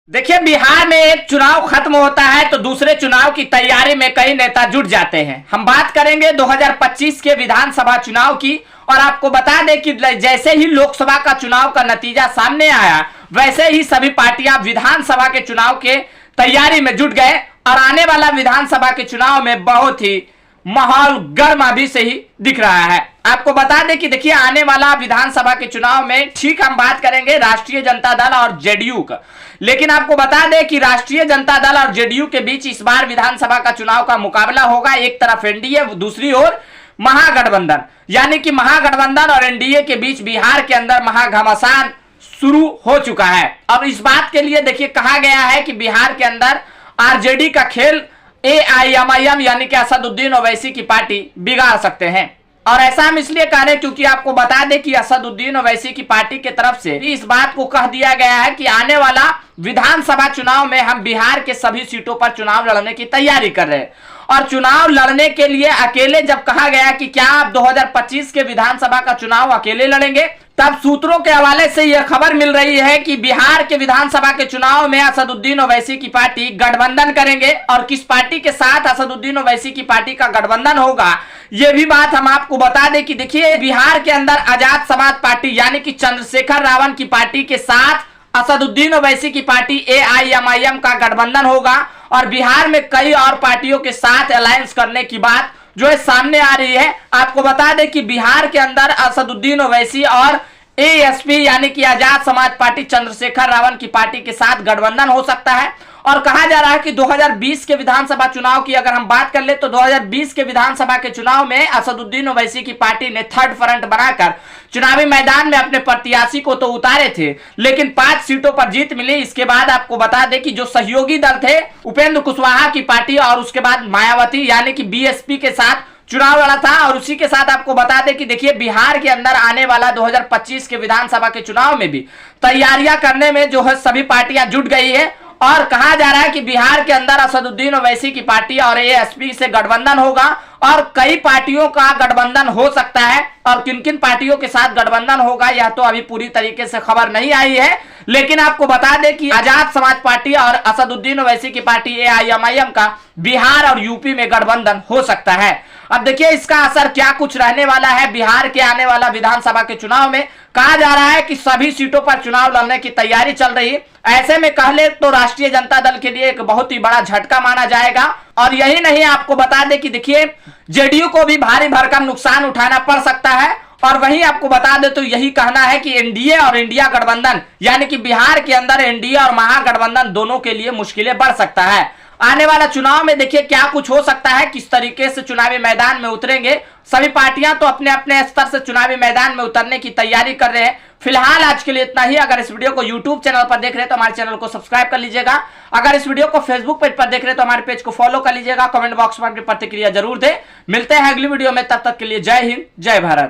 देखिए, बिहार में एक चुनाव खत्म होता है तो दूसरे चुनाव की तैयारी में कई नेता जुट जाते हैं। हम बात करेंगे 2025 के विधानसभा चुनाव की और आपको बता दें कि जैसे ही लोकसभा का चुनाव का नतीजा सामने आया वैसे ही सभी पार्टियां विधानसभा के चुनाव के तैयारी में जुट गए और आने वाला विधानसभा के चुनाव में बहुत ही माहौल गर्म अभी से ही दिख रहा है। आपको बता दें कि देखिए, आने वाला विधानसभा के चुनाव में ठीक हम बात करेंगे राष्ट्रीय जनता दल और जेडीयू का, लेकिन आपको बता दें कि राष्ट्रीय जनता दल और जेडीयू के बीच इस बार विधानसभा का चुनाव का मुकाबला होगा। एक तरफ एनडीए, दूसरी ओर महागठबंधन, यानी कि महागठबंधन और एनडीए के बीच बिहार के अंदर महाघमासान शुरू हो चुका है। अब इस बात के लिए देखिए कहा गया है कि बिहार के अंदर आरजेडी का खेल एआईएमआईएम यानी कि असदुद्दीन ओवैसी की पार्टी बिगाड़ सकते हैं। और ऐसा हम इसलिए कह रहे हैं क्योंकि आपको बता दें कि असदुद्दीन ओवैसी की पार्टी की तरफ से इस बात को कह दिया गया है कि आने वाला विधानसभा चुनाव में हम बिहार के सभी सीटों पर चुनाव लड़ने की तैयारी कर रहे हैं। और चुनाव लड़ने के लिए अकेले जब कहा गया कि क्या आप 2025 के विधानसभा का चुनाव अकेले लड़ेंगे, तब सूत्रों के हवाले से यह खबर मिल रही है कि बिहार के विधानसभा के चुनाव में असदुद्दीन ओवैसी की पार्टी गठबंधन करेंगे। और किस पार्टी के साथ असदुद्दीन ओवैसी की पार्टी का गठबंधन होगा, यह भी बात हम आपको बता दें कि देखिए, बिहार के अंदर आजाद समाज पार्टी यानी कि चंद्रशेखर रावण की पार्टी के साथ असदुद्दीन ओवैसी की पार्टी एआईएमआईएम का गठबंधन होगा। और बिहार में कई और पार्टियों के साथ अलायंस करने की बात जो है सामने आ रही है। आपको बता दें कि बिहार के अंदर असदुद्दीन ओवैसी और एएसपी यानी कि आजाद समाज पार्टी चंद्रशेखर रावण की पार्टी के साथ गठबंधन हो सकता है। और कहा जा रहा है कि 2020 के विधानसभा चुनाव की अगर हम बात कर ले तो 2020 के विधानसभा के चुनाव में असदुद्दीन ओवैसी की पार्टी ने थर्ड फ्रंट बनाकर चुनावी मैदान में अपने प्रत्याशी को तो उतारे थे, लेकिन 5 सीटों पर जीत मिली। इसके बाद आपको बता दें कि जो सहयोगी दल थे उपेंद्र कुशवाहा की पार्टी और उसके बाद मायावती यानी कि बीएसपी के साथ चुनाव लड़ा था। और उसी के साथ आपको बता दें कि देखिए, बिहार के अंदर आने वाला 2025 के विधानसभा के चुनाव में भी तैयारियां करने में जो है सभी पार्टियां जुट गई है। और कहा जा रहा है कि बिहार के अंदर असदुद्दीन ओवैसी की पार्टी और एएसपी से गठबंधन होगा और कई पार्टियों का गठबंधन हो सकता है। और किन किन पार्टियों के साथ गठबंधन होगा यह तो अभी पूरी तरीके से खबर नहीं आई है, लेकिन आपको बता दें कि आजाद समाज पार्टी और असदुद्दीन ओवैसी की पार्टी एआईएमआईएम का बिहार और यूपी में गठबंधन हो सकता है। अब देखिए, इसका असर क्या कुछ रहने वाला है बिहार के आने वाला विधानसभा के चुनाव में। कहा जा रहा है कि सभी सीटों पर चुनाव लड़ने की तैयारी चल रही है। ऐसे में कह ले तो राष्ट्रीय जनता दल के लिए एक बहुत ही बड़ा झटका माना जाएगा। और यही नहीं, आपको बता दें कि देखिए, जेडीयू को भी भारी भरकम नुकसान उठाना पड़ सकता है। और वहीं आपको बता दें तो यही कहना है कि एनडीए और इंडिया गठबंधन यानी कि बिहार के अंदर एनडीए और महागठबंधन दोनों के लिए मुश्किलें बढ़ सकता है। आने वाला चुनाव में देखिए क्या कुछ हो सकता है, किस तरीके से चुनावी मैदान में उतरेंगे। सभी पार्टियां तो अपने अपने स्तर से चुनावी मैदान में उतरने की तैयारी कर रहे हैं। फिलहाल आज के लिए इतना ही। अगर इस वीडियो को यूट्यूब चैनल पर देख रहे हैं तो हमारे चैनल को सब्सक्राइब कर लीजिएगा। अगर इस वीडियो को फेसबुक पेज पर देख रहे हैं तो हमारे पेज को फॉलो कर लीजिएगा। कमेंट बॉक्स में अपनी प्रतिक्रिया जरूर दें। मिलते हैं अगली वीडियो में, तब तक के लिए जय हिंद, जय भारत।